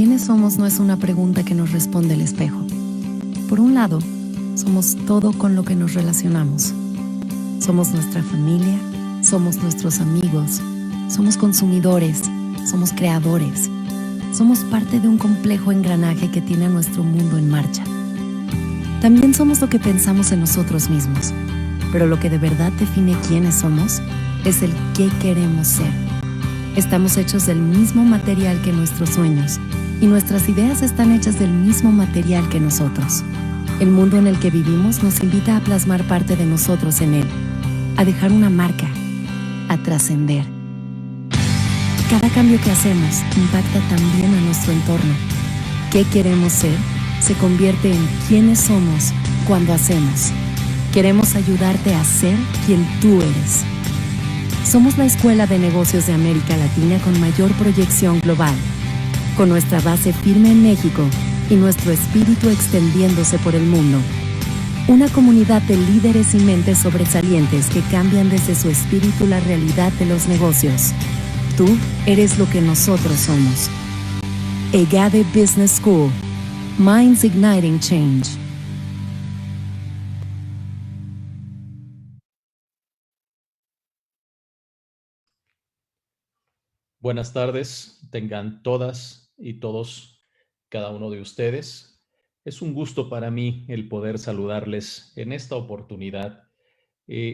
¿quiénes somos? No es una pregunta que nos responde el espejo. Por un lado, somos todo con lo que nos relacionamos. Somos nuestra familia, somos nuestros amigos, somos consumidores, somos creadores. Somos parte de un complejo engranaje que tiene a nuestro mundo en marcha. También somos lo que pensamos en nosotros mismos, pero lo que de verdad define quiénes somos es el qué queremos ser. Estamos hechos del mismo material que nuestros sueños, y nuestras ideas están hechas del mismo material que nosotros. El mundo en el que vivimos nos invita a plasmar parte de nosotros en él, a dejar una marca, a trascender. Cada cambio que hacemos impacta también a nuestro entorno. ¿Qué queremos ser? Se convierte en quiénes somos cuando hacemos. Queremos ayudarte a ser quien tú eres. Somos la Escuela de Negocios de América Latina con mayor proyección global, con nuestra base firme en México y nuestro espíritu extendiéndose por el mundo. Una comunidad de líderes y mentes sobresalientes que cambian desde su espíritu la realidad de los negocios. Tú eres lo que nosotros somos. EGADE Business School. Minds Igniting Change. Buenas tardes, tengan todas y todos, cada uno de ustedes. Es un gusto para mí el poder saludarles en esta oportunidad,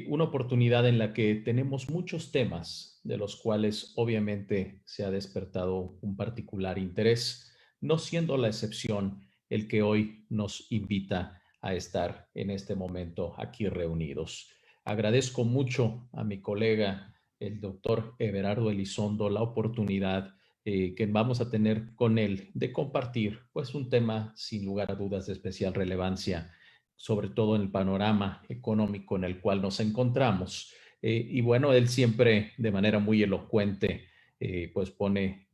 una oportunidad en la que tenemos muchos temas de los cuales obviamente se ha despertado un particular interés, no siendo la excepción el que hoy nos invita a estar en este momento aquí reunidos. Agradezco mucho a mi colega, el doctor Everardo Elizondo, la oportunidad que vamos a tener con él de compartir pues un tema sin lugar a dudas de especial relevancia, sobre todo en el panorama económico en el cual nos encontramos. Y bueno, él siempre de manera muy elocuente pues pone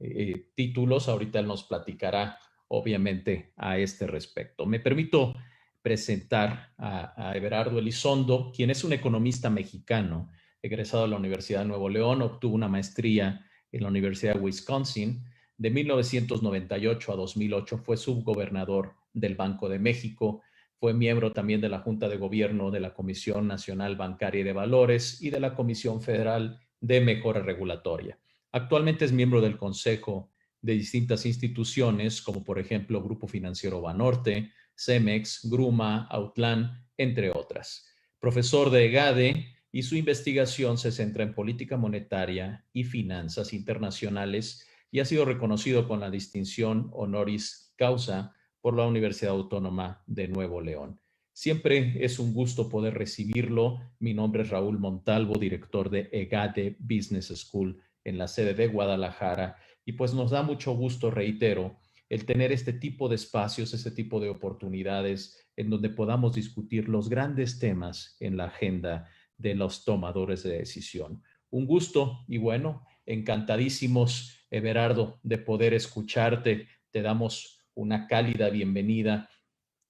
títulos. Ahorita él nos platicará obviamente a este respecto. Me permito presentar a Everardo Elizondo, quien es un economista mexicano, egresado de la Universidad de Nuevo León, obtuvo una maestría en la Universidad de Wisconsin. De 1998 a 2008 fue subgobernador del Banco de México. Fue miembro también de la Junta de Gobierno de la Comisión Nacional Bancaria y de Valores y de la Comisión Federal de Mejora Regulatoria. Actualmente es miembro del Consejo de distintas instituciones, como por ejemplo Grupo Financiero Banorte, Cemex, Gruma, Outland, entre otras. Profesor de EGADE, y su investigación se centra en política monetaria y finanzas internacionales y ha sido reconocido con la distinción honoris causa por la Universidad Autónoma de Nuevo León. Siempre es un gusto poder recibirlo. Mi nombre es Raúl Montalvo, director de EGADE Business School en la sede de Guadalajara, y pues nos da mucho gusto, reitero, el tener este tipo de espacios, este tipo de oportunidades en donde podamos discutir los grandes temas en la agenda de los tomadores de decisión. Un gusto y bueno, encantadísimos, Everardo, de poder escucharte. Te damos una cálida bienvenida.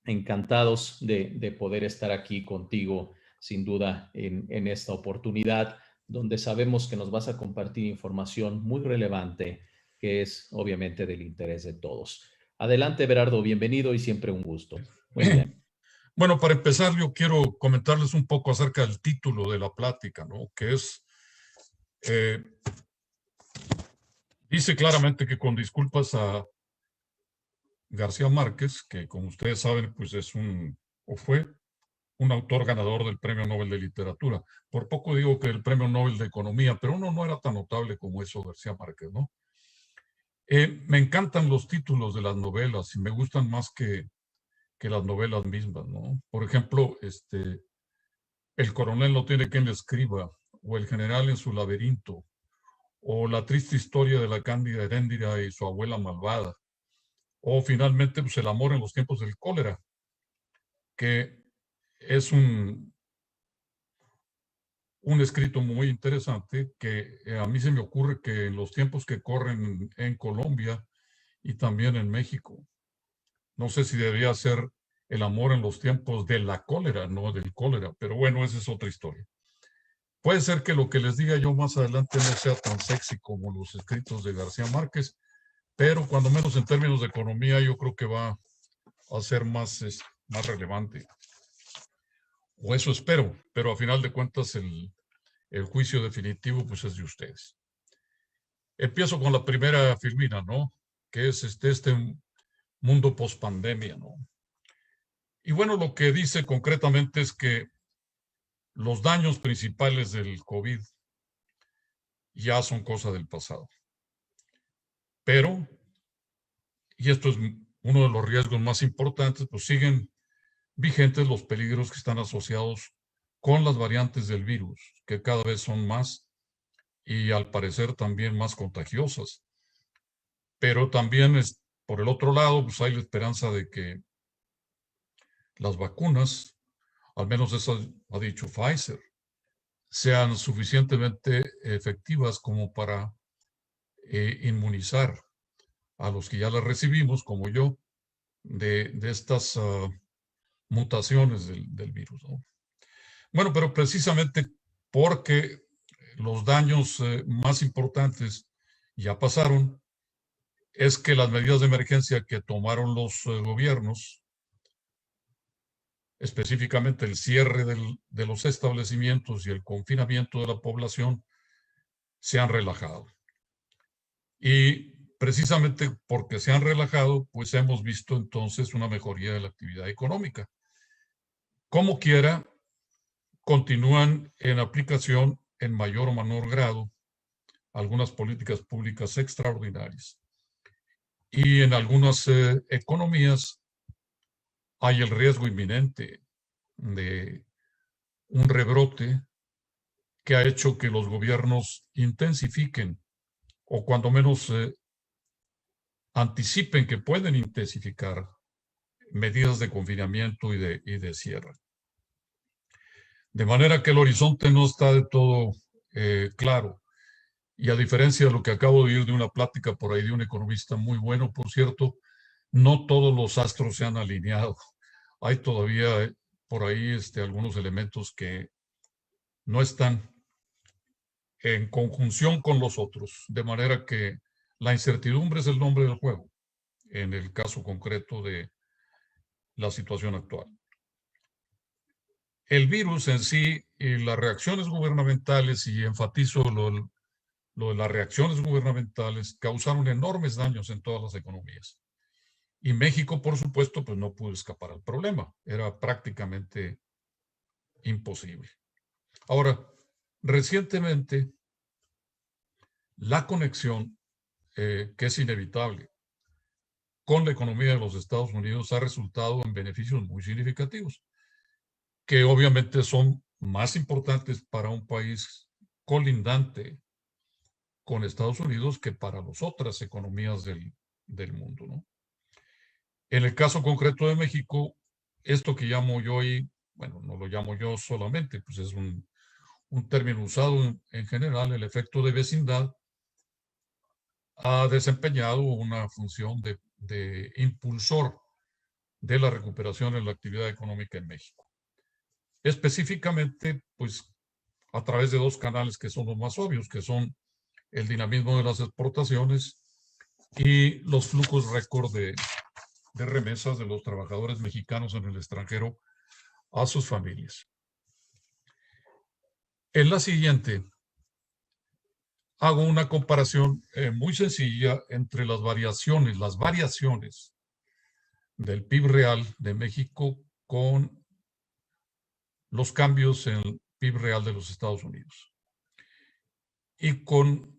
Encantados de poder estar aquí contigo, sin duda, en esta oportunidad, donde sabemos que nos vas a compartir información muy relevante, que es obviamente del interés de todos. Adelante, Everardo, bienvenido y siempre un gusto. Muy bien. Bueno, para empezar, yo quiero comentarles un poco acerca del título de la plática, ¿no? Que es, dice claramente que con disculpas a García Márquez, que como ustedes saben, pues es o fue un autor ganador del Premio Nobel de Literatura. Por poco digo que el Premio Nobel de Economía, pero uno no era tan notable como eso García Márquez, ¿no? Me encantan los títulos de las novelas y me gustan más que las novelas mismas, ¿no? Por ejemplo, El coronel no tiene quien le escriba, o El general en su laberinto, o La triste historia de la cándida Heréndira y su abuela malvada, o finalmente pues, El amor en los tiempos del cólera, que es un escrito muy interesante que a mí se me ocurre que en los tiempos que corren en Colombia y también en México, no sé si debería ser El amor en los tiempos de la cólera, no del cólera, pero bueno, esa es otra historia. Puede ser que lo que les diga yo más adelante no sea tan sexy como los escritos de García Márquez, pero cuando menos en términos de economía yo creo que va a ser más relevante. O eso espero, pero a final de cuentas el juicio definitivo pues es de ustedes. Empiezo con la primera filmina, ¿no? Que es este mundo post-pandemia, ¿no? Y bueno, lo que dice concretamente es que los daños principales del COVID ya son cosa del pasado. Pero, y esto es uno de los riesgos más importantes, pues siguen vigentes los peligros que están asociados con las variantes del virus, que cada vez son más y al parecer también más contagiosas. Pero también por el otro lado, pues hay la esperanza de que las vacunas, al menos eso ha dicho Pfizer, sean suficientemente efectivas como para inmunizar a los que ya las recibimos, como yo, de estas mutaciones del virus, ¿no? Bueno, pero precisamente porque los daños más importantes ya pasaron, es que las medidas de emergencia que tomaron los gobiernos, específicamente el cierre de los establecimientos y el confinamiento de la población, se han relajado. Y precisamente porque se han relajado, pues hemos visto entonces una mejoría de la actividad económica. Como quiera, continúan en aplicación en mayor o menor grado algunas políticas públicas extraordinarias. Y en algunas economías hay el riesgo inminente de un rebrote que ha hecho que los gobiernos intensifiquen o cuando menos anticipen que pueden intensificar medidas de confinamiento y de cierre. De manera que el horizonte no está de todo claro. Y a diferencia de lo que acabo de oír de una plática por ahí de un economista muy bueno, por cierto, no todos los astros se han alineado. Hay todavía por ahí algunos elementos que no están en conjunción con los otros, de manera que la incertidumbre es el nombre del juego, en el caso concreto de la situación actual. El virus en sí y las reacciones gubernamentales, y enfatizo lo de las reacciones gubernamentales, causaron enormes daños en todas las economías. Y México, por supuesto, pues no pudo escapar al problema. Era prácticamente imposible. Ahora, recientemente, la conexión, que es inevitable, con la economía de los Estados Unidos ha resultado en beneficios muy significativos, que obviamente son más importantes para un país colindante con Estados Unidos que para las otras economías del mundo, ¿no? En el caso concreto de México, esto que llamo yo, y bueno, no lo llamo yo solamente, pues es un término usado en general, el efecto de vecindad, ha desempeñado una función de impulsor de la recuperación en la actividad económica en México. Específicamente, pues a través de dos canales que son los más obvios, que son el dinamismo de las exportaciones y los flujos récord de remesas de los trabajadores mexicanos en el extranjero a sus familias. En la siguiente, hago una comparación muy sencilla entre las variaciones del PIB real de México con los cambios en el PIB real de los Estados Unidos. Y con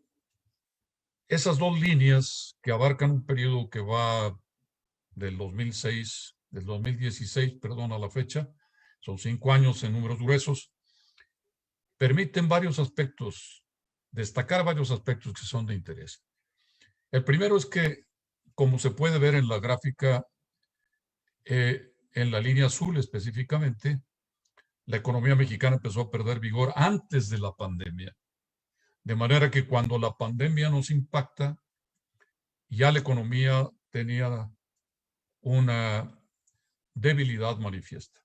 esas dos líneas que abarcan un periodo que va del 2016, a la fecha, son 5 años en números gruesos, permiten destacar varios aspectos que son de interés. El primero es que, como se puede ver en la gráfica, en la línea azul específicamente, la economía mexicana empezó a perder vigor antes de la pandemia. De manera que cuando la pandemia nos impacta, ya la economía tenía una debilidad manifiesta.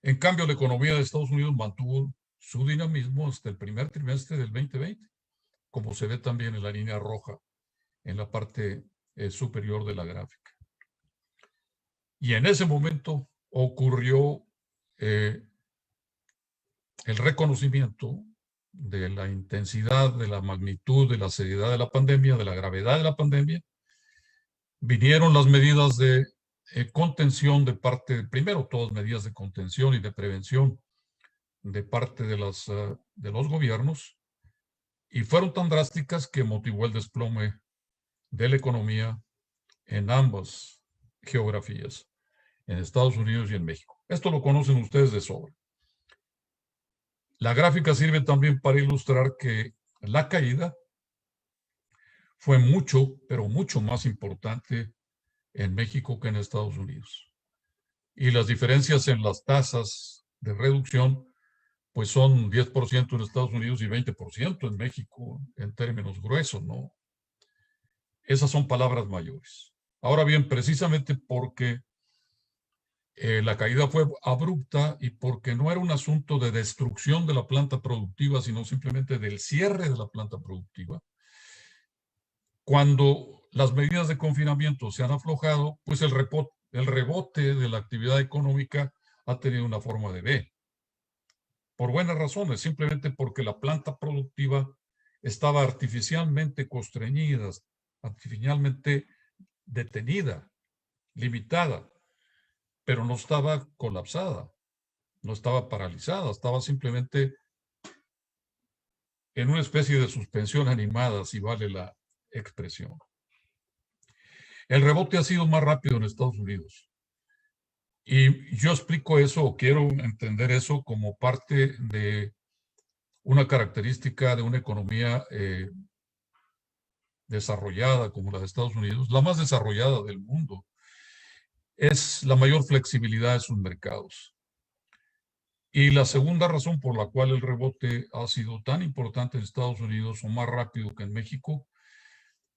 En cambio, la economía de Estados Unidos mantuvo su dinamismo hasta el primer trimestre del 2020, como se ve también en la línea roja en la parte superior de la gráfica. Y en ese momento ocurrió el reconocimiento de la intensidad, de la magnitud, de la seriedad de la pandemia, de la gravedad de la pandemia. Vinieron las medidas de contención de parte, primero todas medidas de contención y de prevención de parte de los gobiernos, y fueron tan drásticas que motivó el desplome de la economía en ambas geografías, en Estados Unidos y en México. Esto lo conocen ustedes de sobra. La gráfica sirve también para ilustrar que la caída fue mucho, pero mucho más importante en México que en Estados Unidos. Y las diferencias en las tasas de reducción pues son 10% en Estados Unidos y 20% en México, en términos gruesos, ¿no? Esas son palabras mayores. Ahora bien, precisamente porque la caída fue abrupta y porque no era un asunto de destrucción de la planta productiva, sino simplemente del cierre de la planta productiva, cuando las medidas de confinamiento se han aflojado, pues el rebote de la actividad económica ha tenido una forma de V. Por buenas razones, simplemente porque la planta productiva estaba artificialmente constreñida, artificialmente detenida, limitada, pero no estaba colapsada, no estaba paralizada, estaba simplemente en una especie de suspensión animada, si vale la expresión. El rebote ha sido más rápido en Estados Unidos. Y yo explico eso, o quiero entender eso como parte de una característica de una economía desarrollada como la de Estados Unidos, la más desarrollada del mundo, es la mayor flexibilidad de sus mercados. Y la segunda razón por la cual el rebote ha sido tan importante en Estados Unidos o más rápido que en México,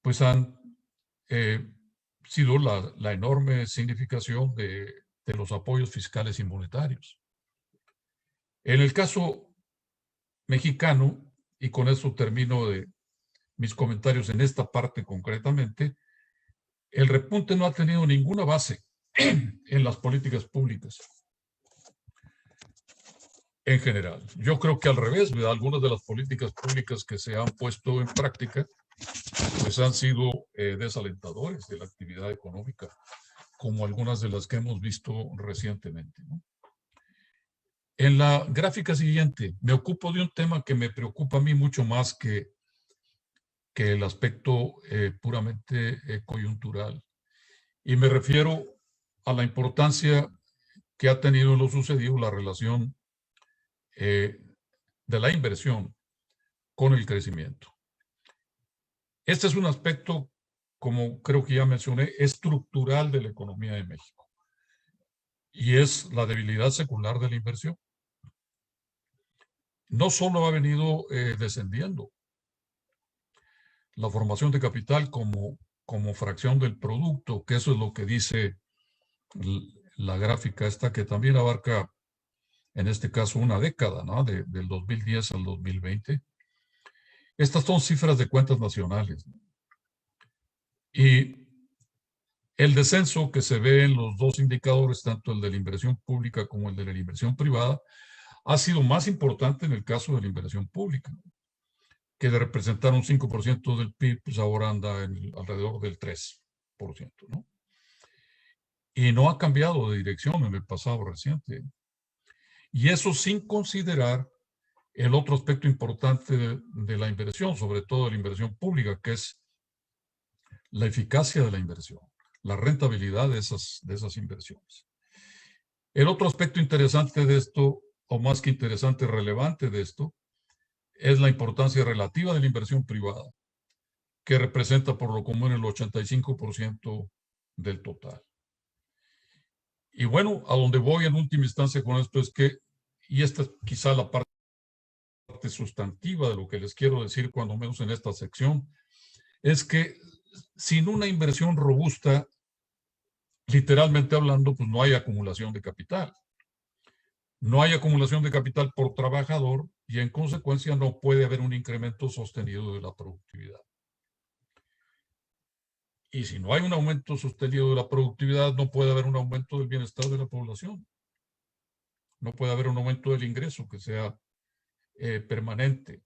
pues han sido la enorme significación de los apoyos fiscales y monetarios. En el caso mexicano, y con eso termino de mis comentarios en esta parte concretamente, el repunte no ha tenido ninguna base en las políticas públicas en general. Yo creo que al revés, ¿verdad? Algunas de las políticas públicas que se han puesto en práctica pues han sido desalentadores de la actividad económica, como algunas de las que hemos visto recientemente, ¿no? En la gráfica siguiente me ocupo de un tema que me preocupa a mí mucho más que el aspecto puramente coyuntural. Y me refiero a la importancia que ha tenido en lo sucedido la relación de la inversión con el crecimiento. Este es un aspecto, como creo que ya mencioné, estructural de la economía de México. Y es la debilidad secular de la inversión. No solo ha venido descendiendo la formación de capital como fracción del producto, que eso es lo que dice la gráfica esta, que también abarca, en este caso, una década, ¿no? Del 2010 al 2020. Estas son cifras de cuentas nacionales. Y el descenso que se ve en los dos indicadores, tanto el de la inversión pública como el de la inversión privada, ha sido más importante en el caso de la inversión pública, que de representar un 5% del PIB, pues ahora anda alrededor del 3%, ¿no? Y no ha cambiado de dirección en el pasado reciente. Y eso sin considerar el otro aspecto importante de la inversión, sobre todo de la inversión pública, que es la eficacia de la inversión, la rentabilidad de esas inversiones. El otro aspecto interesante de esto, o más que interesante, relevante de esto, es la importancia relativa de la inversión privada, que representa por lo común el 85% del total. Y bueno, a donde voy en última instancia con esto es que, y esta es quizá la parte sustantiva de lo que les quiero decir cuando menos en esta sección, es que sin una inversión robusta, literalmente hablando, pues no hay acumulación de capital. No hay acumulación de capital por trabajador y en consecuencia no puede haber un incremento sostenido de la productividad. Y si no hay un aumento sostenido de la productividad, no puede haber un aumento del bienestar de la población. No puede haber un aumento del ingreso que sea permanente.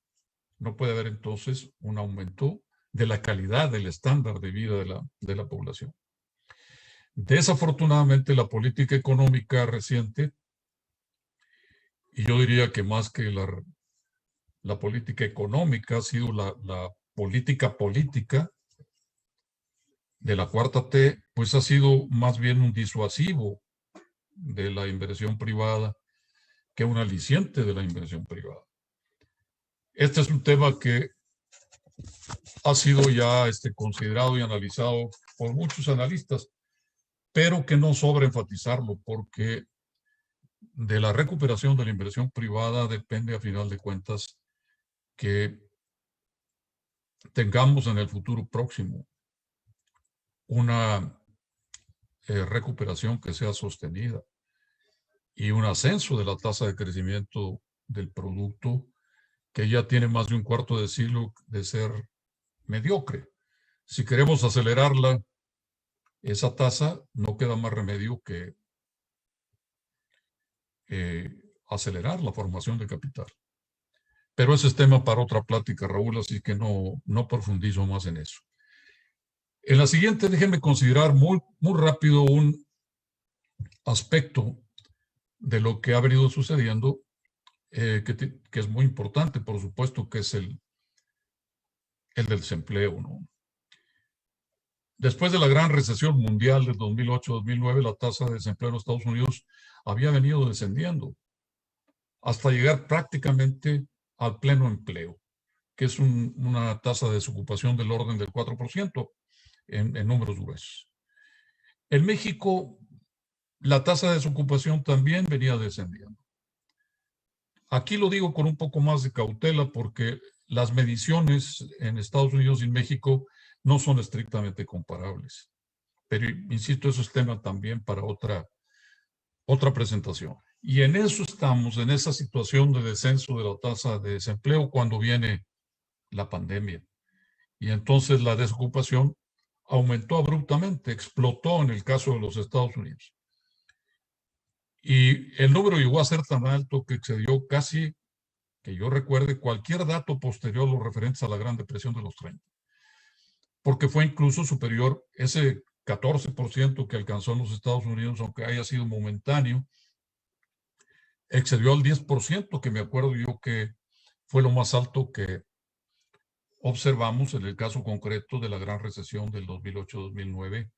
No puede haber entonces un aumento de la calidad del estándar de vida de la población. Desafortunadamente, la política económica reciente, y yo diría que más que la política económica, ha sido la política de la cuarta T, pues ha sido más bien un disuasivo de la inversión privada que un aliciente de la inversión privada. Este es un tema que ha sido ya considerado y analizado por muchos analistas, pero que no sobra enfatizarlo, porque de la recuperación de la inversión privada depende a final de cuentas que tengamos en el futuro próximo una recuperación que sea sostenida y un ascenso de la tasa de crecimiento del producto que ya tiene más de un cuarto de siglo de ser mediocre. Si queremos acelerarla, esa tasa, no queda más remedio que acelerar la formación de capital. Pero ese es tema para otra plática, Raúl, así que no profundizo más en eso. En la siguiente, déjenme considerar muy rápido un aspecto de lo que ha venido sucediendo, que es muy importante, por supuesto, que es el del desempleo, ¿no? Después de la gran recesión mundial del 2008-2009, la tasa de desempleo en Estados Unidos había venido descendiendo hasta llegar prácticamente al pleno empleo, que es una tasa de desocupación del orden del 4% en números gruesos. En México, la tasa de desocupación también venía descendiendo. Aquí lo digo con un poco más de cautela porque las mediciones en Estados Unidos y en México no son estrictamente comparables. Pero, insisto, eso es tema también para otra presentación. Y en eso estamos, en esa situación de descenso de la tasa de desempleo cuando viene la pandemia. Y entonces la desocupación aumentó abruptamente, explotó en el caso de los Estados Unidos. Y el número llegó a ser tan alto que excedió casi, que yo recuerde, cualquier dato posterior a los referentes a la Gran Depresión de los 30. Porque fue incluso superior ese 14% que alcanzó en los Estados Unidos, aunque haya sido momentáneo, excedió al 10%, que me acuerdo yo que fue lo más alto que observamos en el caso concreto de la gran recesión del 2008-2009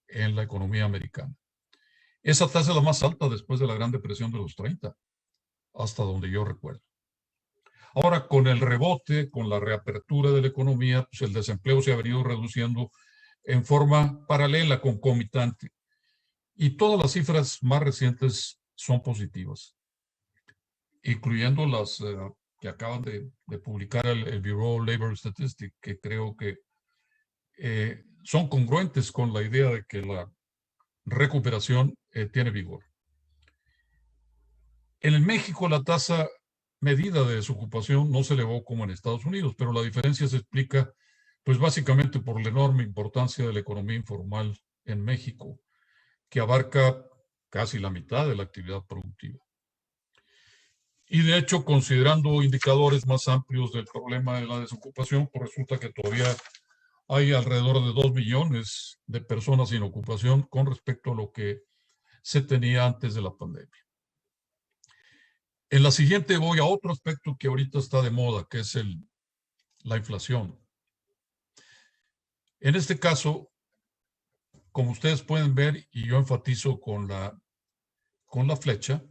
en la economía americana. Esa tasa es la más alta después de la Gran Depresión de los 30, hasta donde yo recuerdo. Ahora, con el rebote, con la reapertura de la economía, pues el desempleo se ha venido reduciendo en forma paralela, concomitante. Y todas las cifras más recientes son positivas, incluyendo las que acaban de publicar el Bureau of Labor Statistics, que creo que son congruentes con la idea de que la recuperación tiene vigor. En México la tasa medida de desocupación no se elevó como en Estados Unidos, pero la diferencia se explica pues básicamente por la enorme importancia de la economía informal en México, que abarca casi la mitad de la actividad productiva. Y de hecho, considerando indicadores más amplios del problema de la desocupación, pues resulta que todavía hay alrededor de 2 millones de personas sin ocupación con respecto a lo que se tenía antes de la pandemia. En la siguiente voy a otro aspecto que ahorita está de moda, que es la inflación. En este caso, como ustedes pueden ver, y yo enfatizo con la flecha,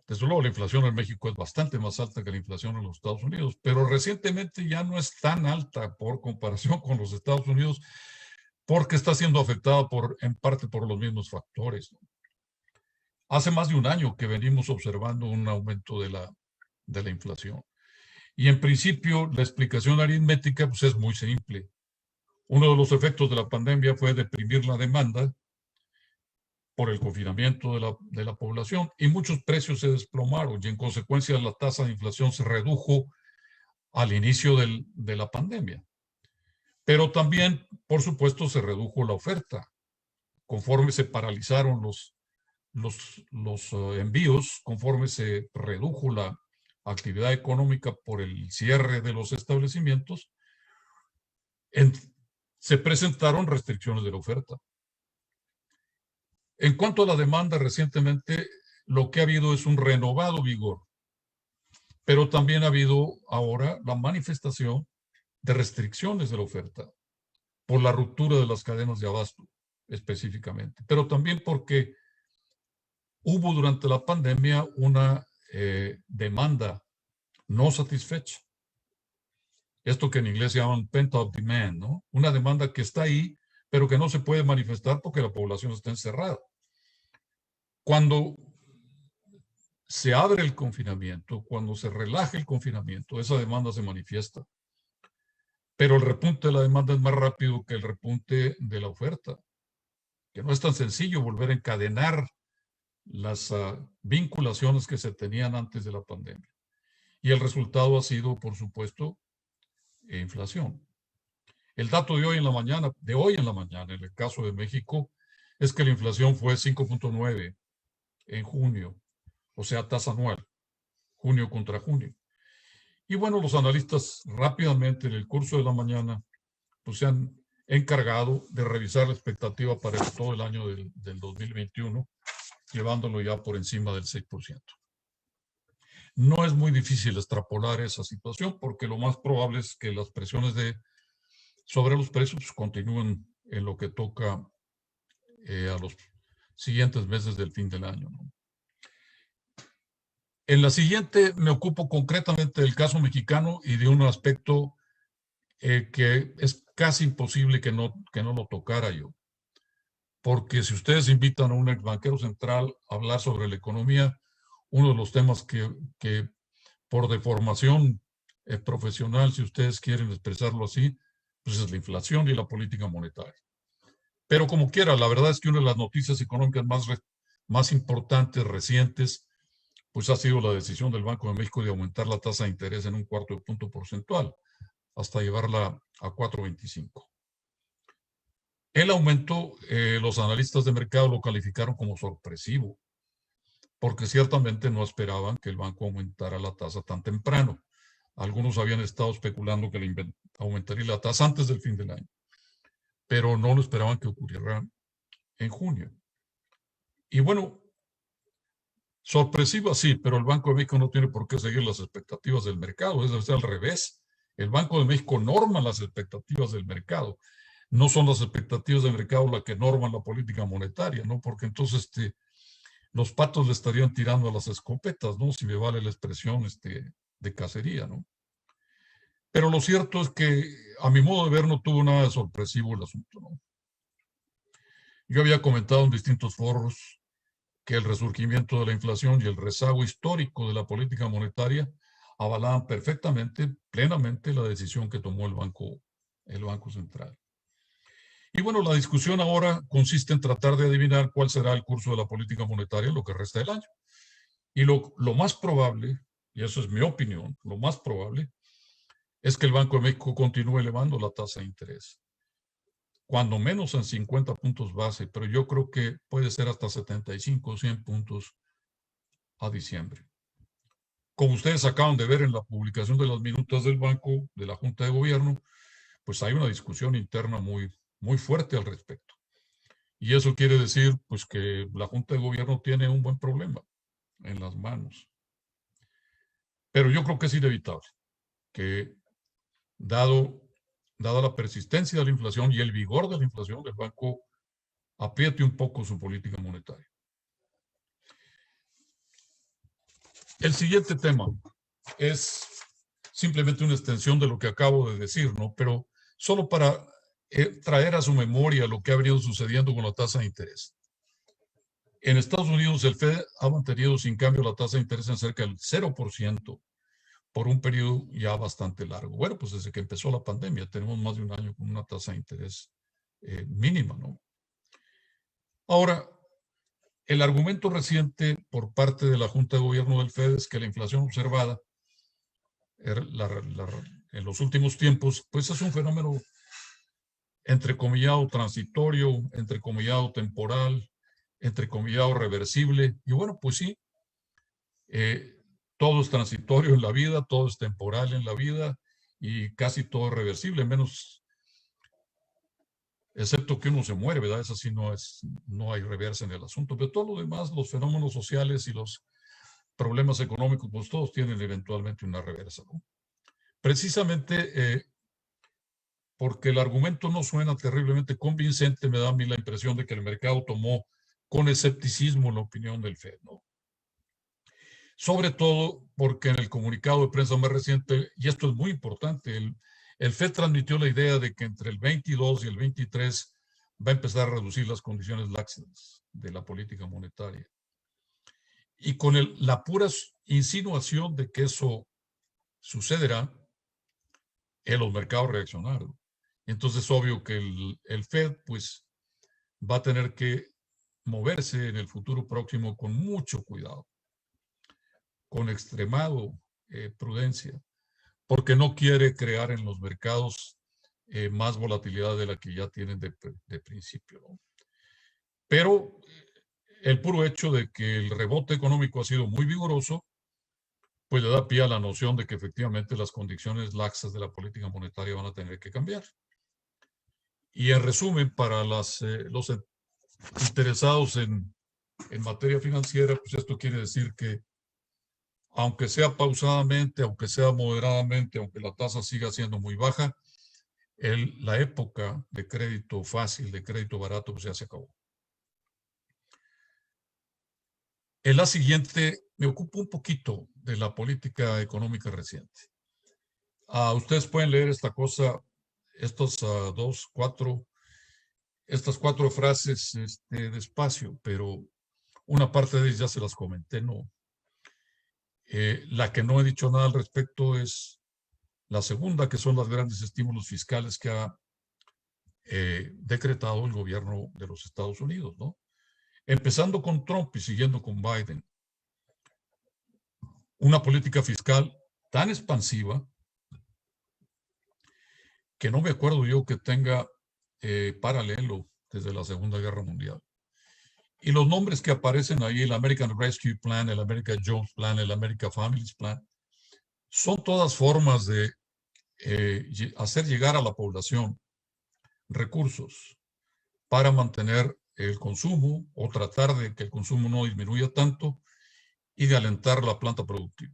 desde luego la inflación en México es bastante más alta que la inflación en los Estados Unidos, pero recientemente ya no es tan alta por comparación con los Estados Unidos, porque está siendo afectada en parte por los mismos factores, ¿no? Hace más de un año que venimos observando un aumento de la inflación. Y en principio la explicación aritmética pues, es muy simple. Uno de los efectos de la pandemia fue deprimir la demanda por el confinamiento de la población y muchos precios se desplomaron y en consecuencia la tasa de inflación se redujo al inicio de la pandemia. Pero también, por supuesto, se redujo la oferta. Conforme se paralizaron los envíos, conforme se redujo la actividad económica por el cierre de los establecimientos, se presentaron restricciones de la oferta. En cuanto a la demanda, recientemente lo que ha habido es un renovado vigor, pero también ha habido ahora la manifestación de restricciones de la oferta por la ruptura de las cadenas de abasto específicamente, pero también porque hubo durante la pandemia una demanda no satisfecha. Esto que en inglés se llaman pent-up demand, ¿no? Una demanda que está ahí, pero que no se puede manifestar porque la población está encerrada. Cuando se abre el confinamiento, cuando se relaja el confinamiento, esa demanda se manifiesta. Pero el repunte de la demanda es más rápido que el repunte de la oferta, que no es tan sencillo volver a encadenar las vinculaciones que se tenían antes de la pandemia. Y el resultado ha sido, por supuesto, inflación. El dato de hoy en la mañana, en el caso de México, es que la inflación fue 5.9 en junio, o sea, tasa anual, junio contra junio. Y bueno, los analistas rápidamente en el curso de la mañana pues se han encargado de revisar la expectativa para todo el año del 2021, llevándolo ya por encima del 6%. No es muy difícil extrapolar esa situación porque lo más probable es que las presiones sobre los precios continúen en lo que toca a los siguientes meses del fin del año, ¿no? En la siguiente me ocupo concretamente del caso mexicano y de un aspecto que es casi imposible que no lo tocara yo. Porque si ustedes invitan a un ex banquero central a hablar sobre la economía, uno de los temas que por deformación profesional, si ustedes quieren expresarlo así, pues es la inflación y la política monetaria. Pero como quiera, la verdad es que una de las noticias económicas más importantes, recientes, pues ha sido la decisión del Banco de México de aumentar la tasa de interés en 1/4 de punto porcentual, hasta llevarla a 4.25. El aumento, los analistas de mercado lo calificaron como sorpresivo, porque ciertamente no esperaban que el banco aumentara la tasa tan temprano. Algunos habían estado especulando que aumentaría la tasa antes del fin del año, pero no lo esperaban que ocurriera en junio. Y bueno, sorpresiva sí, pero el Banco de México no tiene por qué seguir las expectativas del mercado, es al revés. El Banco de México norma las expectativas del mercado. No son las expectativas del mercado las que norman la política monetaria, ¿no? Porque entonces los patos le estarían tirando a las escopetas, ¿no? Si me vale la expresión de cacería, ¿no? Pero lo cierto es que, a mi modo de ver, no tuvo nada de sorpresivo el asunto, ¿no? Yo había comentado en distintos foros que el resurgimiento de la inflación y el rezago histórico de la política monetaria avalaban perfectamente, plenamente, la decisión que tomó el Banco Central. Y bueno, la discusión ahora consiste en tratar de adivinar cuál será el curso de la política monetaria en lo que resta del año. Y lo más probable, y eso es mi opinión, lo más probable es que el Banco de México continúe elevando la tasa de interés. Cuando menos en 50 puntos base, pero yo creo que puede ser hasta 75 o 100 puntos a diciembre. Como ustedes acaban de ver en la publicación de las minutas del banco, de la Junta de Gobierno, pues hay una discusión interna muy fuerte al respecto. Y eso quiere decir pues que la Junta de Gobierno tiene un buen problema en las manos. Pero yo creo que es inevitable que, dada la persistencia de la inflación y el vigor de la inflación, el banco apriete un poco su política monetaria. El siguiente tema es simplemente una extensión de lo que acabo de decir, ¿no? Pero solo para traer a su memoria lo que ha venido sucediendo con la tasa de interés. En Estados Unidos, el Fed ha mantenido sin cambio la tasa de interés en cerca del 0% por un periodo ya bastante largo. Bueno, pues desde que empezó la pandemia tenemos más de un año con una tasa de interés mínima, ¿no? Ahora, el argumento reciente por parte de la Junta de Gobierno del Fed es que la inflación observada en los últimos tiempos, pues es un fenómeno entrecomillado transitorio, entrecomillado temporal, entrecomillado reversible. Y bueno, pues sí, todo es transitorio en la vida, todo es temporal en la vida y casi todo es reversible, menos, excepto que uno se muere, ¿verdad? Eso sí no hay reversa en el asunto, pero todo lo demás, los fenómenos sociales y los problemas económicos, pues todos tienen eventualmente una reversa, ¿no? Precisamente porque el argumento no suena terriblemente convincente, me da a mí la impresión de que el mercado tomó con escepticismo la opinión del FED, ¿no? Sobre todo porque en el comunicado de prensa más reciente, y esto es muy importante, el FED transmitió la idea de que entre el 22 y el 23 va a empezar a reducir las condiciones laxas de la política monetaria. Y con la pura insinuación de que eso sucederá, los mercados reaccionaron. Entonces es obvio que el FED pues va a tener que moverse en el futuro próximo con mucho cuidado, con extremado prudencia, porque no quiere crear en los mercados más volatilidad de la que ya tienen de principio, ¿no? Pero el puro hecho de que el rebote económico ha sido muy vigoroso, pues le da pie a la noción de que efectivamente las condiciones laxas de la política monetaria van a tener que cambiar. Y en resumen, para los interesados en materia financiera, pues esto quiere decir que aunque sea pausadamente, aunque sea moderadamente, aunque la tasa siga siendo muy baja, la época de crédito fácil, de crédito barato, pues ya se acabó. En la siguiente me ocupo un poquito de la política económica reciente. Ustedes pueden leer esta cosa, estas cuatro frases despacio, pero una parte de ellas ya se las comenté, ¿no? La que no he dicho nada al respecto es la segunda, que son los grandes estímulos fiscales que ha decretado el gobierno de los Estados Unidos, ¿no? Empezando con Trump y siguiendo con Biden. Una política fiscal tan expansiva que no me acuerdo yo que tenga paralelo desde la Segunda Guerra Mundial. Y los nombres que aparecen ahí, el American Rescue Plan, el American Jobs Plan, el American Families Plan, son todas formas de hacer llegar a la población recursos para mantener el consumo o tratar de que el consumo no disminuya tanto y de alentar la planta productiva.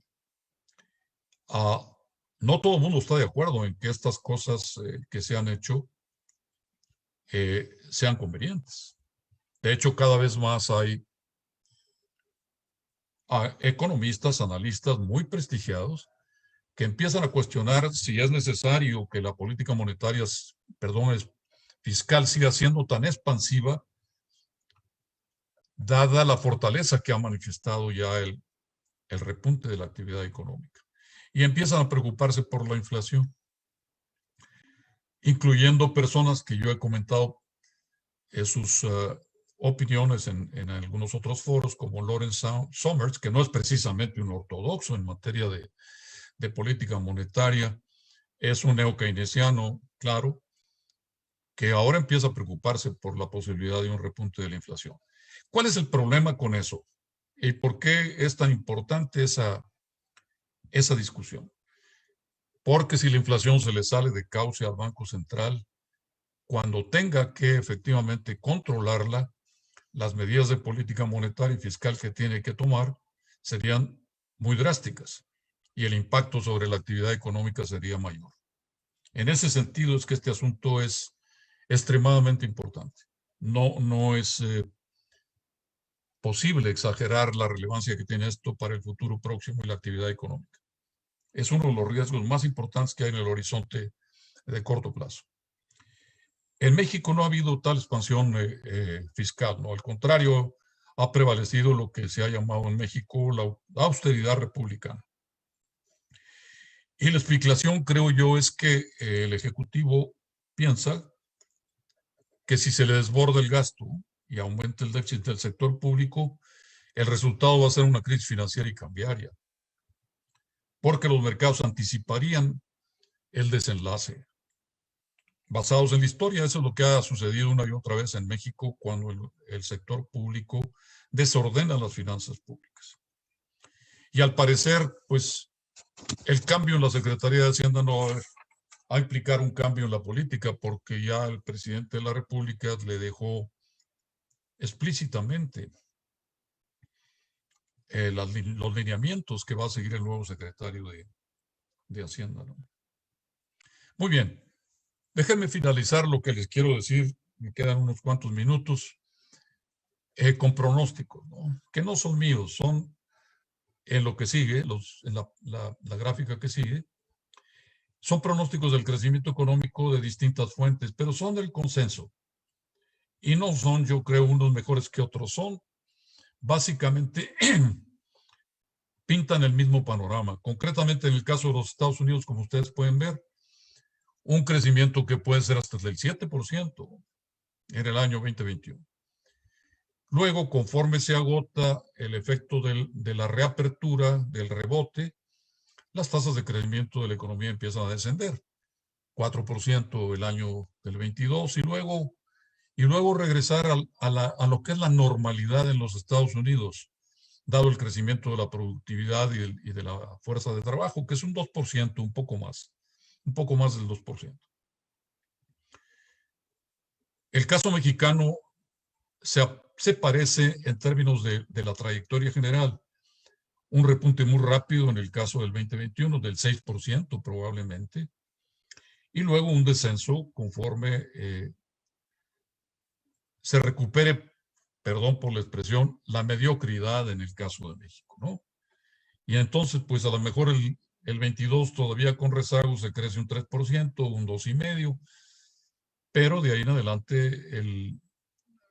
No todo el mundo está de acuerdo en que estas cosas que se han hecho sean convenientes. De hecho, cada vez más hay economistas, analistas muy prestigiados que empiezan a cuestionar si es necesario que la política monetaria, fiscal siga siendo tan expansiva, dada la fortaleza que ha manifestado ya el repunte de la actividad económica. Y empiezan a preocuparse por la inflación, incluyendo personas que yo he comentado sus opiniones en algunos otros foros, como Lawrence Summers, que no es precisamente un ortodoxo en materia de política monetaria, es un neo-keynesiano, claro, que ahora empieza a preocuparse por la posibilidad de un repunte de la inflación. ¿Cuál es el problema con eso? ¿Y por qué es tan importante esa discusión? Porque si la inflación se le sale de cauce al Banco Central, cuando tenga que efectivamente controlarla, las medidas de política monetaria y fiscal que tiene que tomar serían muy drásticas y el impacto sobre la actividad económica sería mayor. En ese sentido es que este asunto es extremadamente importante. No es posible exagerar la relevancia que tiene esto para el futuro próximo y la actividad económica. Es uno de los riesgos más importantes que hay en el horizonte de corto plazo. En México no ha habido tal expansión fiscal, ¿no? Al contrario, ha prevalecido lo que se ha llamado en México la austeridad republicana. Y la explicación, creo yo, es que el Ejecutivo piensa que si se le desborda el gasto y aumenta el déficit del sector público, el resultado va a ser una crisis financiera y cambiaria, porque los mercados anticiparían el desenlace. basados en la historia. Eso es lo que ha sucedido una y otra vez en México cuando el sector público desordena las finanzas públicas. Y al parecer, pues, el cambio en la Secretaría de Hacienda no va a implicar un cambio en la política, porque ya el presidente de la República le dejó explícitamente los lineamientos que va a seguir el nuevo secretario de Hacienda, ¿no? Muy bien. Déjenme finalizar lo que les quiero decir. Me quedan unos cuantos minutos con pronósticos, ¿no? Que no son míos, son en lo que sigue, en la gráfica que sigue. Son pronósticos del crecimiento económico de distintas fuentes, pero son del consenso. Y no son, yo creo, unos mejores que otros. Son básicamente pintan el mismo panorama. Concretamente, en el caso de los Estados Unidos, como ustedes pueden ver, un crecimiento que puede ser hasta del 7% en el año 2021. Luego, conforme se agota el efecto de la reapertura, del rebote, las tasas de crecimiento de la economía empiezan a descender. 4% el año del 22 y luego regresar a lo que es la normalidad en los Estados Unidos, dado el crecimiento de la productividad y de la fuerza de trabajo, que es un 2%, un poco más del 2%. El caso mexicano se parece en términos de la trayectoria general. Un repunte muy rápido en el caso del 2021, del 6% probablemente, y luego un descenso conforme se recupere, perdón por la expresión, la mediocridad en el caso de México, ¿no? Y entonces, pues a lo mejor el 22 todavía con rezago se crece un 3%, un 2,5%, pero de ahí en adelante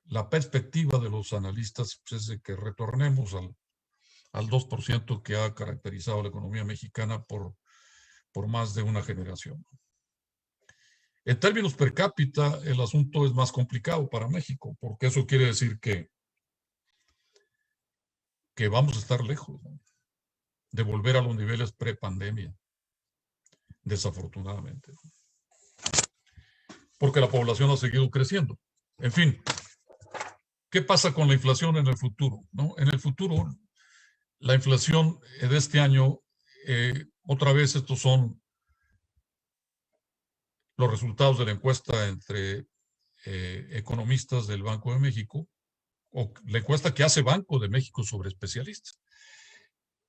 la perspectiva de los analistas pues, es de que retornemos al 2% que ha caracterizado la economía mexicana por más de una generación. En términos per cápita, el asunto es más complicado para México, porque eso quiere decir que vamos a estar lejos, ¿no?, de volver a los niveles pre-pandemia, desafortunadamente, porque la población ha seguido creciendo. En fin, ¿qué pasa con la inflación en el futuro, ¿no? En el futuro, la inflación de este año, otra vez estos son los resultados de la encuesta entre economistas del Banco de México, o la encuesta que hace Banco de México sobre especialistas,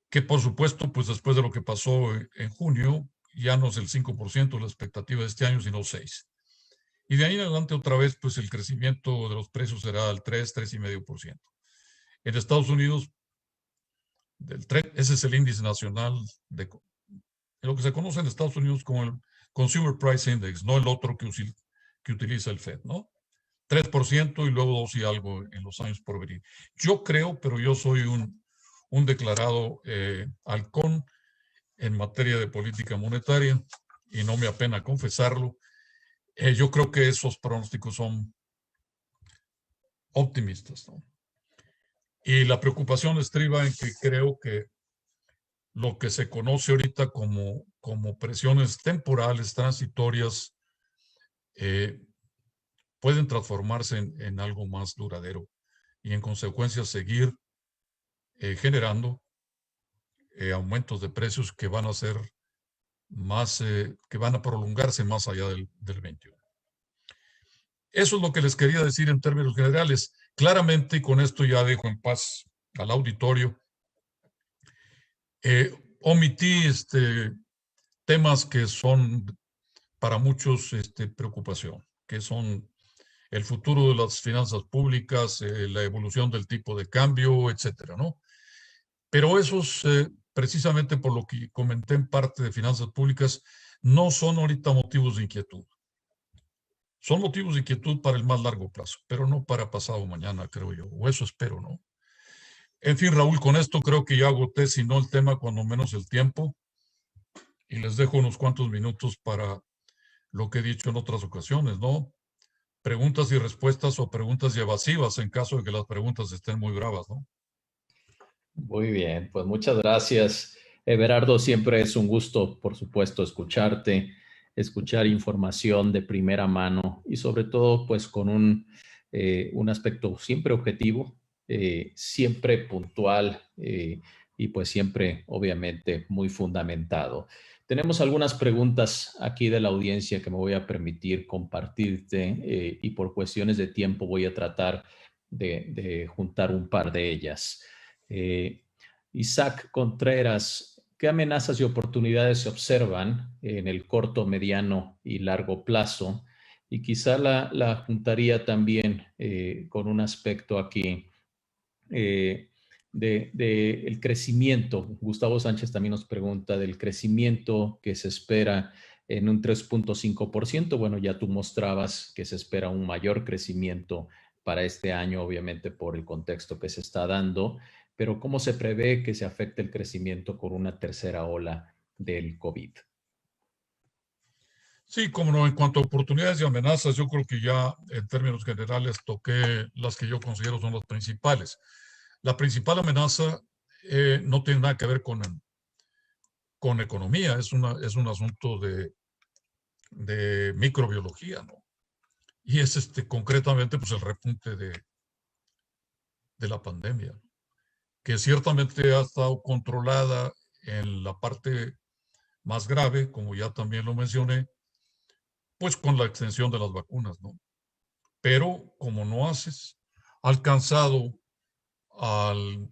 que por supuesto, pues después de lo que pasó en junio, ya no es el 5% la expectativa de este año, sino 6%. Y de ahí en adelante otra vez, pues el crecimiento de los precios será el 3,5%. En Estados Unidos, ese es el índice nacional de lo que se conoce en Estados Unidos como el Consumer Price Index, no el otro que utiliza el FED, ¿no? 3% y luego 2 y algo en los años por venir. Yo creo, pero yo soy un declarado halcón en materia de política monetaria y no me apena confesarlo. Yo creo que esos pronósticos son optimistas, ¿no? Y la preocupación estriba en que creo que lo que se conoce ahorita como presiones temporales, transitorias, pueden transformarse en algo más duradero y en consecuencia seguir generando aumentos de precios que van a ser más, que van a prolongarse más allá del 21. Eso es lo que les quería decir en términos generales. Claramente, y con esto ya dejo en paz al auditorio, omití temas que son para muchos preocupación, que son el futuro de las finanzas públicas, la evolución del tipo de cambio, etcétera, ¿no? Pero esos, precisamente por lo que comenté en parte de finanzas públicas, no son ahorita motivos de inquietud. Son motivos de inquietud para el más largo plazo, pero no para pasado mañana, creo yo, o eso espero, ¿no? En fin, Raúl, con esto creo que ya agoté, si no el tema, cuando menos el tiempo, y les dejo unos cuantos minutos para lo que he dicho en otras ocasiones, ¿no? Preguntas y respuestas o preguntas evasivas en caso de que las preguntas estén muy bravas, ¿no? Muy bien, pues muchas gracias, Everardo. Siempre es un gusto, por supuesto, escucharte. escuchar información de primera mano y sobre todo pues con un aspecto siempre objetivo, siempre puntual y pues siempre obviamente muy fundamentado. Tenemos algunas preguntas aquí de la audiencia que me voy a permitir compartirte y por cuestiones de tiempo voy a tratar de juntar un par de ellas. Isaac Contreras, ¿qué amenazas y oportunidades se observan en el corto, mediano y largo plazo? Y quizá la juntaría también con un aspecto aquí de el crecimiento. Gustavo Sánchez también nos pregunta del crecimiento que se espera en un 3.5%. Bueno, ya tú mostrabas que se espera un mayor crecimiento para este año, obviamente por el contexto que se está dando, pero ¿cómo se prevé que se afecte el crecimiento con una tercera ola del COVID? Sí, como no, en cuanto a oportunidades y amenazas, yo creo que ya en términos generales toqué las que yo considero son las principales. La principal amenaza no tiene nada que ver con economía, es un asunto de microbiología, ¿no? Y es concretamente pues, el repunte de la pandemia, que ciertamente ha estado controlada en la parte más grave, como ya también lo mencioné, pues con la extensión de las vacunas, ¿no? Pero como no has alcanzado al,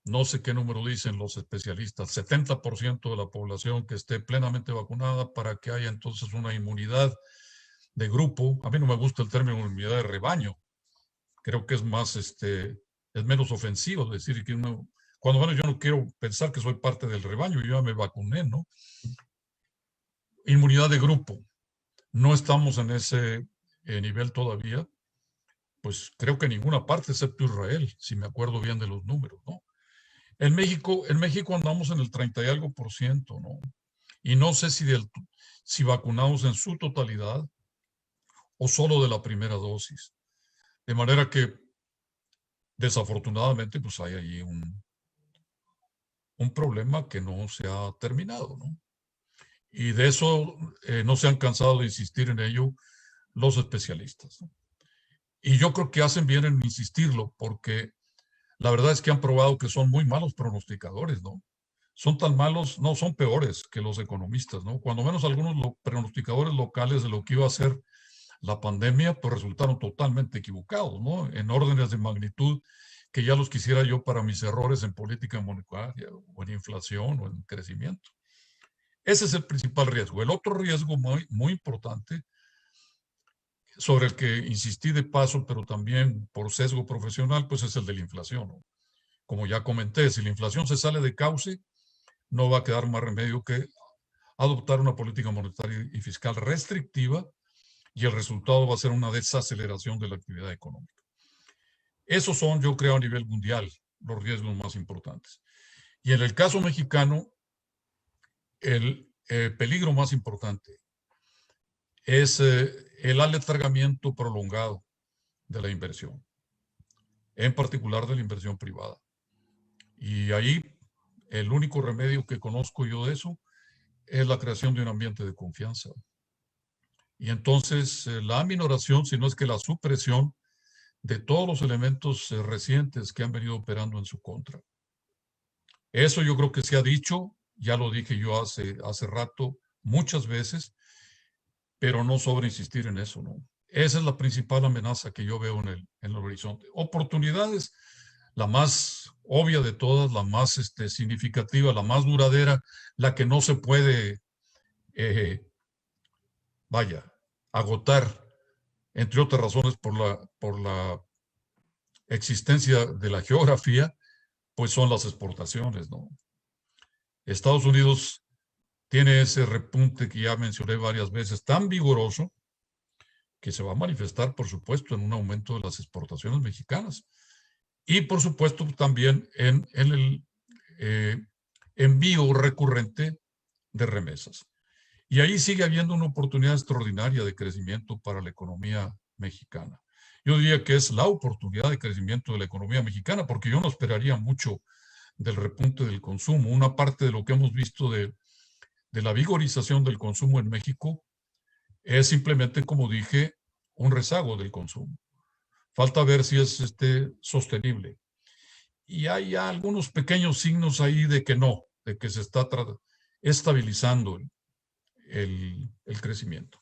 no sé qué número dicen los especialistas, 70% de la población que esté plenamente vacunada para que haya entonces una inmunidad de grupo. A mí no me gusta el término inmunidad de rebaño. Creo que es más, es menos ofensivo decir que uno, cuando menos yo no quiero pensar que soy parte del rebaño, yo ya me vacuné, ¿no? Inmunidad de grupo. No estamos en ese nivel todavía. Pues creo que en ninguna parte, excepto Israel, si me acuerdo bien de los números, ¿no? En México andamos en el 30 y algo por ciento, ¿no? Y no sé si vacunados en su totalidad o solo de la primera dosis. De manera que, desafortunadamente, pues hay allí un problema que no se ha terminado, ¿no? Y de eso no se han cansado de insistir en ello los especialistas, ¿no? Y yo creo que hacen bien en insistirlo, porque la verdad es que han probado que son muy malos pronosticadores, ¿no? Son tan malos, no, son peores que los economistas, ¿no? Cuando menos algunos pronosticadores locales de lo que iba a ser la pandemia, pues resultaron totalmente equivocados, ¿no? En órdenes de magnitud que ya los quisiera yo para mis errores en política monetaria o en inflación o en crecimiento. Ese es el principal riesgo. El otro riesgo muy, muy importante, sobre el que insistí de paso, pero también por sesgo profesional, pues es el de la inflación, ¿no? Como ya comenté, si la inflación se sale de cauce, no va a quedar más remedio que adoptar una política monetaria y fiscal restrictiva, y el resultado va a ser una desaceleración de la actividad económica. Esos son, yo creo, a nivel mundial, los riesgos más importantes. Y en el caso mexicano, el peligro más importante es el aletargamiento prolongado de la inversión, en particular de la inversión privada. Y ahí el único remedio que conozco yo de eso es la creación de un ambiente de confianza. Y entonces la aminoración, si no es que la supresión de todos los elementos recientes que han venido operando en su contra. Eso yo creo que se ha dicho, ya lo dije yo hace rato muchas veces, pero no sobre insistir en eso, ¿no? Esa es la principal amenaza que yo veo en el horizonte. Oportunidades, la más obvia de todas, la más significativa, la más duradera, la que no se puede, agotar, entre otras razones por la existencia de la geografía, pues son las exportaciones, ¿no? Estados Unidos tiene ese repunte que ya mencioné varias veces, tan vigoroso, que se va a manifestar, por supuesto, en un aumento de las exportaciones mexicanas. Y, por supuesto, también en el envío recurrente de remesas. Y ahí sigue habiendo una oportunidad extraordinaria de crecimiento para la economía mexicana. Yo diría que es la oportunidad de crecimiento de la economía mexicana, porque yo no esperaría mucho del repunte del consumo. Una parte de lo que hemos visto de la vigorización del consumo en México es simplemente, como dije, un rezago del consumo. Falta ver si es sostenible. Y hay algunos pequeños signos ahí de que no, de que se está estabilizando el crecimiento.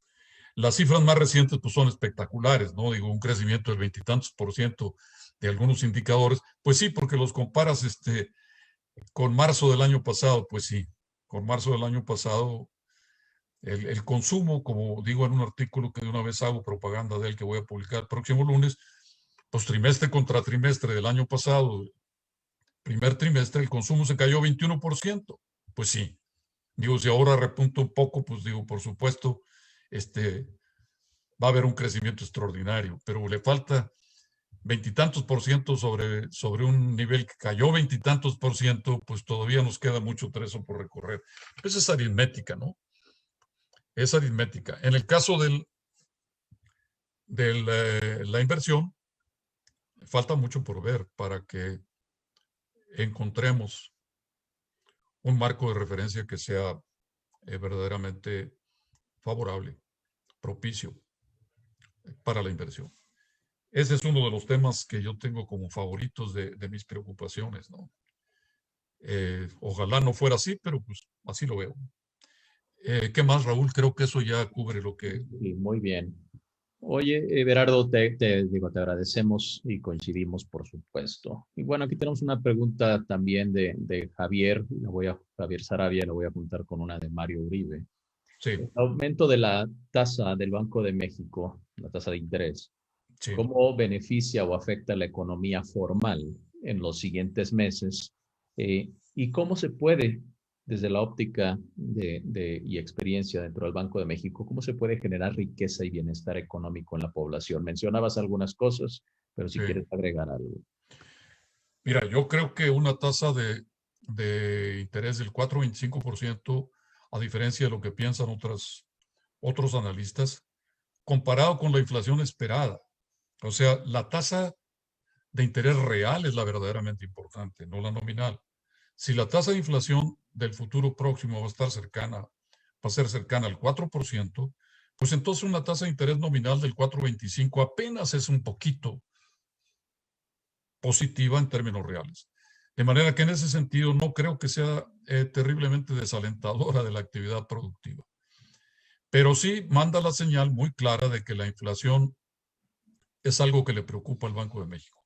Las cifras más recientes pues, son espectaculares, ¿no? Digo, un crecimiento del 20 y tantos % de algunos indicadores. Pues sí, porque los comparas con marzo del año pasado, pues sí, con marzo del año pasado el consumo, como digo en un artículo que de una vez hago propaganda de él que voy a publicar el próximo lunes, pues trimestre contra trimestre del año pasado, primer trimestre, el consumo se cayó 21%. Pues sí, digo, si ahora repunta un poco, pues digo, por supuesto, va a haber un crecimiento extraordinario, pero le falta veintitantos % sobre un nivel que cayó veintitantos %, pues todavía nos queda mucho trecho por recorrer. Pues es aritmética, ¿no? Es aritmética. En el caso de la inversión, falta mucho por ver para que encontremos un marco de referencia que sea verdaderamente favorable, propicio para la inversión. Ese es uno de los temas que yo tengo como favoritos de mis preocupaciones, ¿no? Ojalá no fuera así, pero pues así lo veo. ¿Qué más, Raúl? Creo que eso ya cubre lo que... Sí, muy bien. Oye, Berardo, te agradecemos y coincidimos, por supuesto. Y bueno, aquí tenemos una pregunta también de Javier, Javier Sarabia, lo voy a apuntar con una de Mario Uribe. Sí, El aumento de la tasa del Banco de México, la tasa de interés, sí. ¿cómo beneficia o afecta la economía formal en los siguientes meses? ¿Y cómo se puede, desde la óptica y experiencia dentro del Banco de México, cómo se puede generar riqueza y bienestar económico en la población? Mencionabas algunas cosas, pero si Sí. quieres agregar algo. Mira, yo creo que una tasa de interés del 4,25%, a diferencia de lo que piensan otros analistas, comparado con la inflación esperada. O sea, la tasa de interés real es la verdaderamente importante, no la nominal. Si la tasa de inflación del futuro próximo va a ser cercana al 4%, pues entonces una tasa de interés nominal del 4,25 apenas es un poquito positiva en términos reales. De manera que en ese sentido no creo que sea terriblemente desalentadora de la actividad productiva. Pero sí manda la señal muy clara de que la inflación es algo que le preocupa al Banco de México.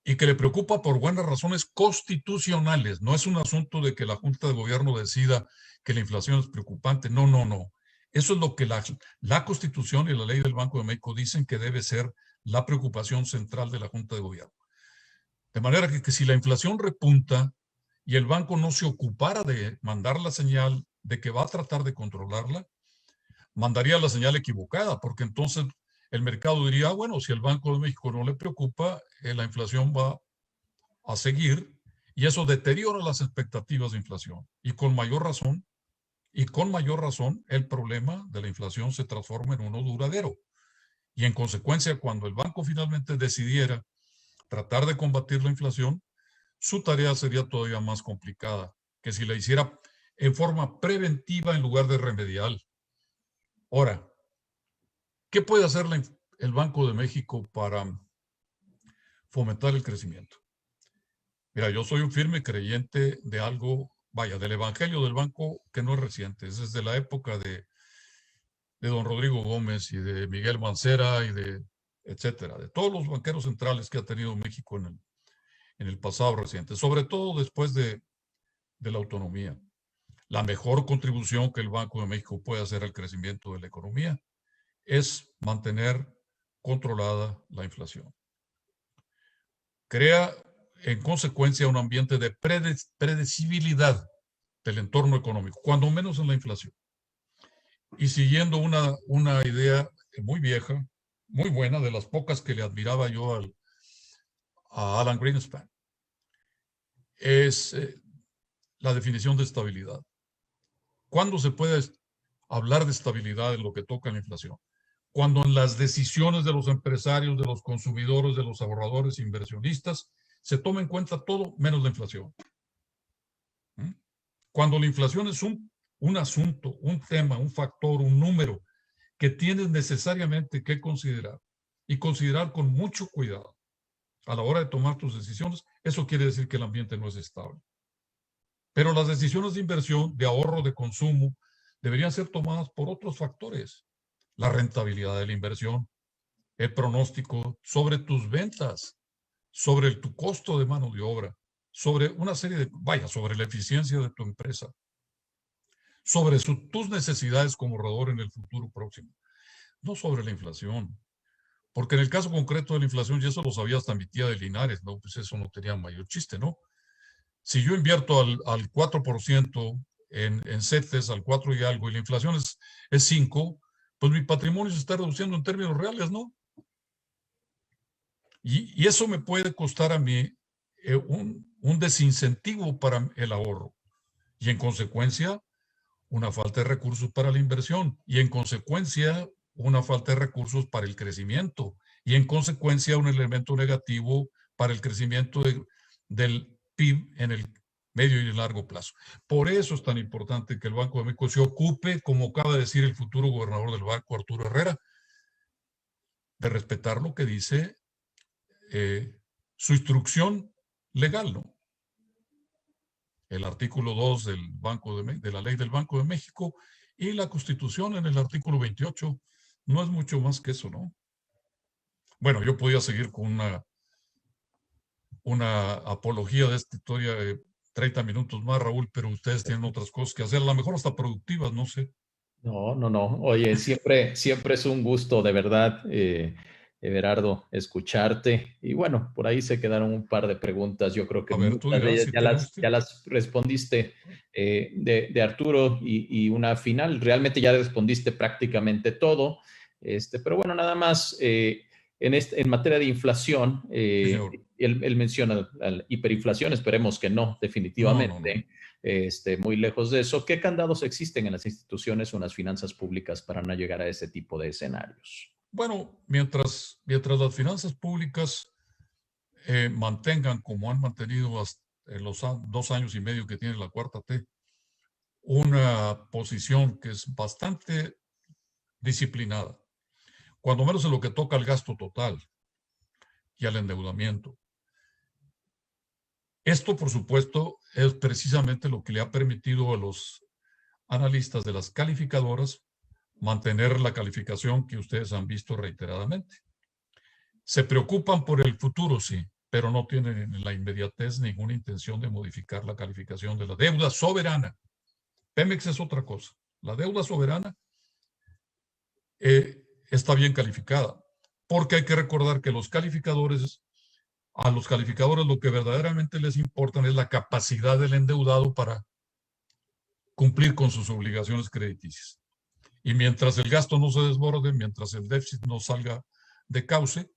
Y que le preocupa por buenas razones constitucionales. No es un asunto de que la Junta de Gobierno decida que la inflación es preocupante. No, no, no. Eso es lo que la Constitución y la ley del Banco de México dicen que debe ser la preocupación central de la Junta de Gobierno. De manera que si la inflación repunta y el banco no se ocupara de mandar la señal de que va a tratar de controlarla, mandaría la señal equivocada, porque entonces el mercado diría, bueno, si el Banco de México no le preocupa, la inflación va a seguir y eso deteriora las expectativas de inflación. Y con mayor razón, el problema de la inflación se transforma en uno duradero. Y en consecuencia, cuando el banco finalmente decidiera tratar de combatir la inflación, su tarea sería todavía más complicada que si la hiciera en forma preventiva en lugar de remedial. Ahora, ¿qué puede hacer el Banco de México para fomentar el crecimiento? Mira, yo soy un firme creyente de algo, vaya, del evangelio del banco que no es reciente, es desde la época de don Rodrigo Gómez y de Miguel Mancera y etcétera, de todos los banqueros centrales que ha tenido México en el pasado reciente, sobre todo después de la autonomía. La mejor contribución que el Banco de México puede hacer al crecimiento de la economía es mantener controlada la inflación. Crea, en consecuencia, un ambiente de predecibilidad del entorno económico, cuando menos en la inflación. Y siguiendo una idea muy vieja, muy buena, de las pocas que le admiraba yo a Alan Greenspan, es la definición de estabilidad. ¿Cuándo se puede hablar de estabilidad en lo que toca a la inflación? Cuando en las decisiones de los empresarios, de los consumidores, de los ahorradores, inversionistas, se toma en cuenta todo menos la inflación. Cuando la inflación es un un asunto, un tema, un factor, un número que tienes necesariamente que considerar y considerar con mucho cuidado a la hora de tomar tus decisiones, eso quiere decir que el ambiente no es estable. Pero las decisiones de inversión, de ahorro, de consumo, deberían ser tomadas por otros factores. La rentabilidad de la inversión, el pronóstico sobre tus ventas, sobre tu costo de mano de obra, sobre una serie de, sobre la eficiencia de tu empresa, sobre tus necesidades como ahorrador en el futuro próximo, no sobre la inflación. Porque en el caso concreto de la inflación, y eso lo sabía hasta mi tía de Linares, ¿no? Pues eso no tenía mayor chiste, ¿no? Si yo invierto al 4% en CETES, al 4 y algo, y la inflación es 5, pues mi patrimonio se está reduciendo en términos reales, ¿no? Y eso me puede costar a mí un desincentivo para el ahorro. Y en consecuencia, una falta de recursos para la inversión. Y en consecuencia, una falta de recursos para el crecimiento. Y en consecuencia, un elemento negativo para el crecimiento del PIB en el medio y el largo plazo. Por eso es tan importante que el Banco de México se ocupe, como acaba de decir el futuro gobernador del banco, Arturo Herrera, de respetar lo que dice su instrucción legal, ¿no? El artículo 2 de la ley del Banco de México y la Constitución en el artículo 28. No es mucho más que eso, ¿no? Bueno, yo podía seguir con una apología de esta historia de 30 minutos más, Raúl, pero ustedes tienen otras cosas que hacer, a lo mejor hasta productivas, no sé. No, no, no. Oye, siempre es un gusto, de verdad, Everardo, escucharte. Y bueno, por ahí se quedaron un par de preguntas. Yo creo que A ver, tú muchas de dirás ellas si tenemos ya las respondiste de Arturo y una final. Realmente ya respondiste prácticamente todo. Pero bueno, nada más en materia de inflación, sí, señor. él menciona la hiperinflación, esperemos que no, definitivamente. No. Muy lejos de eso. ¿Qué candados existen en las instituciones o en las finanzas públicas para no llegar a ese tipo de escenarios? Bueno, mientras las finanzas públicas mantengan, como han mantenido hasta en los 2 años y medio que tiene la cuarta T, una posición que es bastante disciplinada, cuando menos en lo que toca al gasto total y al endeudamiento. Esto, por supuesto, es precisamente lo que le ha permitido a los analistas de las calificadoras mantener la calificación que ustedes han visto reiteradamente. Se preocupan por el futuro, sí, pero no tienen en la inmediatez ninguna intención de modificar la calificación de la deuda soberana. Pemex es otra cosa. La deuda soberana está bien calificada, porque hay que recordar que a los calificadores lo que verdaderamente les importa es la capacidad del endeudado para cumplir con sus obligaciones crediticias. Y mientras el gasto no se desborde, mientras el déficit no salga de cauce,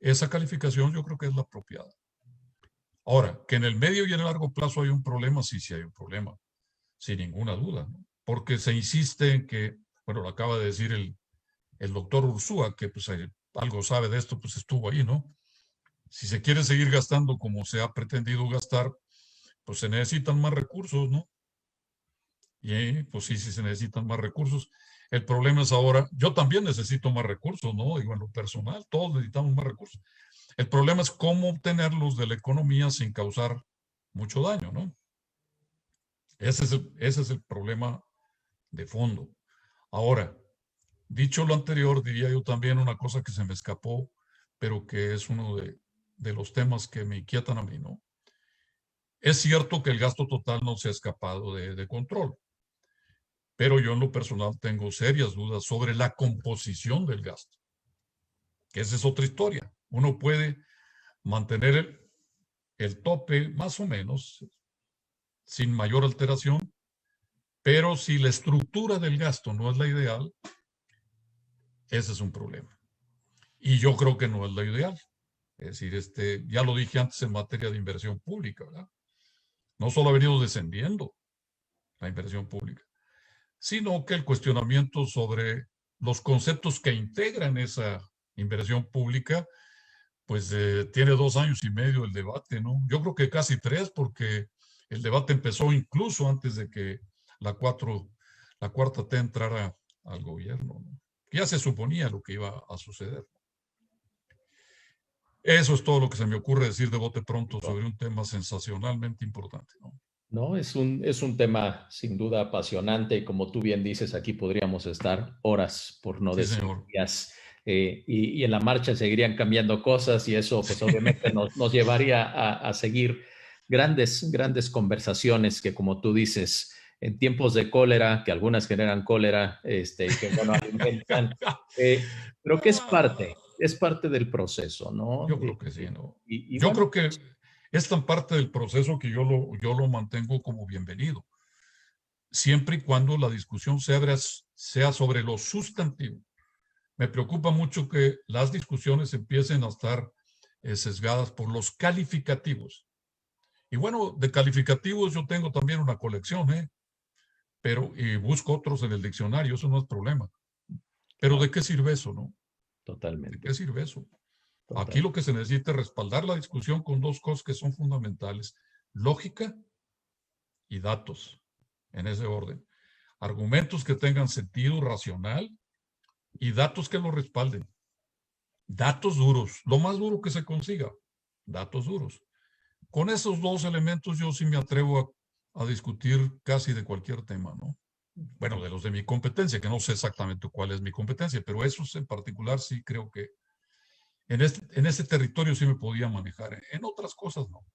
esa calificación yo creo que es la apropiada. Ahora, que en el medio y en el largo plazo hay un problema, sí hay un problema, sin ninguna duda, ¿no? Porque se insiste en que, bueno, lo acaba de decir el doctor Ursúa, que pues algo sabe de esto, pues estuvo ahí, ¿no? Si se quiere seguir gastando como se ha pretendido gastar, pues se necesitan más recursos, ¿no? Y pues sí se necesitan más recursos. El problema es ahora, yo también necesito más recursos, ¿no? Digo, en lo personal, todos necesitamos más recursos. El problema es cómo obtenerlos de la economía sin causar mucho daño, ¿no? Ese es el problema de fondo. Ahora, dicho lo anterior, diría yo también una cosa que se me escapó, pero que es uno de los temas que me inquietan a mí, ¿no? Es cierto que el gasto total no se ha escapado de control, pero yo en lo personal tengo serias dudas sobre la composición del gasto, que esa es otra historia. Uno puede mantener el tope más o menos sin mayor alteración, pero si la estructura del gasto no es la ideal, ese es un problema. Y yo creo que no es la ideal. Es decir, ya lo dije antes en materia de inversión pública, ¿verdad? No solo ha venido descendiendo la inversión pública, sino que el cuestionamiento sobre los conceptos que integran esa inversión pública, pues tiene 2 años y medio el debate, ¿no? Yo creo que casi 3, porque el debate empezó incluso antes de que la cuarta T entrara al gobierno, ¿no? Ya se suponía lo que iba a suceder. Eso es todo lo que se me ocurre decir de bote pronto sobre un tema sensacionalmente importante, ¿no? No, es un tema sin duda apasionante y como tú bien dices, aquí podríamos estar horas, por no Sí, decir señor. días, y en la marcha seguirían cambiando cosas y eso pues obviamente nos llevaría a seguir grandes conversaciones que como tú dices, en tiempos de cólera, que algunas generan cólera, y que bueno, alimentan, pero que es parte del proceso, ¿no? Yo creo que sí, ¿no? Y Yo bueno, creo que es tan parte del proceso que yo lo mantengo como bienvenido, siempre y cuando la discusión sea sobre lo sustantivo. Me preocupa mucho que las discusiones empiecen a estar sesgadas por los calificativos. Y bueno, de calificativos yo tengo también una colección, pero busco otros en el diccionario, eso no es problema. Pero ¿de qué sirve eso, no? ¿De totalmente, qué sirve eso? Aquí total. lo que se necesita es respaldar la discusión con dos cosas que son fundamentales: lógica y datos, en ese orden. Argumentos que tengan sentido racional y datos que lo respalden. Datos duros, lo más duro que se consiga, datos duros. Con esos dos elementos yo sí me atrevo a discutir casi de cualquier tema, ¿no? Bueno, de los de mi competencia, que no sé exactamente cuál es mi competencia, pero esos en particular sí creo que en este territorio sí me podía manejar. En otras cosas no.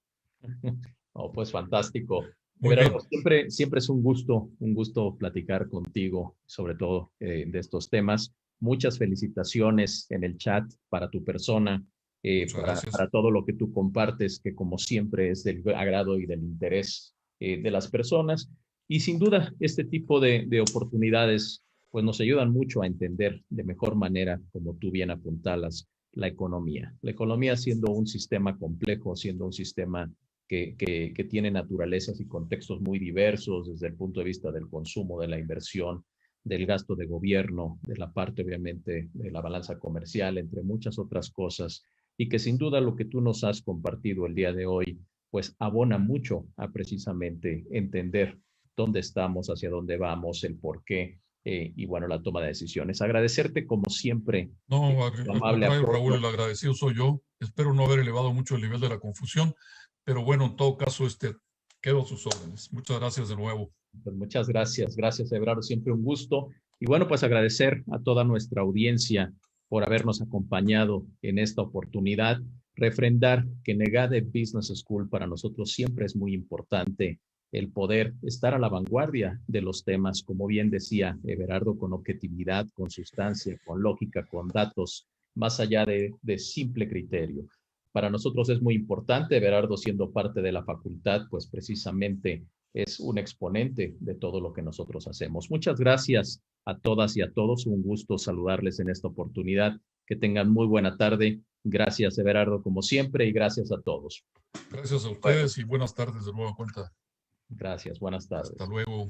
Oh, pues fantástico. Muy Everardo, bien. siempre es un gusto platicar contigo, sobre todo de estos temas. Muchas felicitaciones en el chat para tu persona, Muchas gracias. para todo lo que tú compartes, que como siempre es del agrado y del interés de las personas. Y sin duda, este tipo de oportunidades pues nos ayudan mucho a entender de mejor manera, como tú bien apuntalas, la economía. La economía siendo un sistema complejo, siendo un sistema que tiene naturalezas y contextos muy diversos desde el punto de vista del consumo, de la inversión, del gasto de gobierno, de la parte obviamente de la balanza comercial, entre muchas otras cosas, y que sin duda lo que tú nos has compartido el día de hoy, pues abona mucho a precisamente entender dónde estamos, hacia dónde vamos, el por qué, y bueno, la toma de decisiones. Agradecerte como siempre No, tu al amable contrario, Raúl, apoyo. el agradecido soy yo. Espero no haber elevado mucho el nivel de la confusión, pero bueno, en todo caso, quedo a sus órdenes. Muchas gracias de nuevo. Pues muchas gracias, Ebraro, siempre un gusto. Y bueno, pues agradecer a toda nuestra audiencia por habernos acompañado en esta oportunidad. Refrendar que Negade Business School para nosotros siempre es muy importante el poder estar a la vanguardia de los temas, como bien decía Everardo, con objetividad, con sustancia, con lógica, con datos, más allá de simple criterio. Para nosotros es muy importante, Everardo siendo parte de la facultad, pues precisamente es un exponente de todo lo que nosotros hacemos. Muchas gracias a todas y a todos. Un gusto saludarles en esta oportunidad. Que tengan muy buena tarde. Gracias, Everardo, como siempre, y gracias a todos. Gracias a Bueno, ustedes y buenas tardes de nueva cuenta. gracias. Buenas tardes. Hasta luego.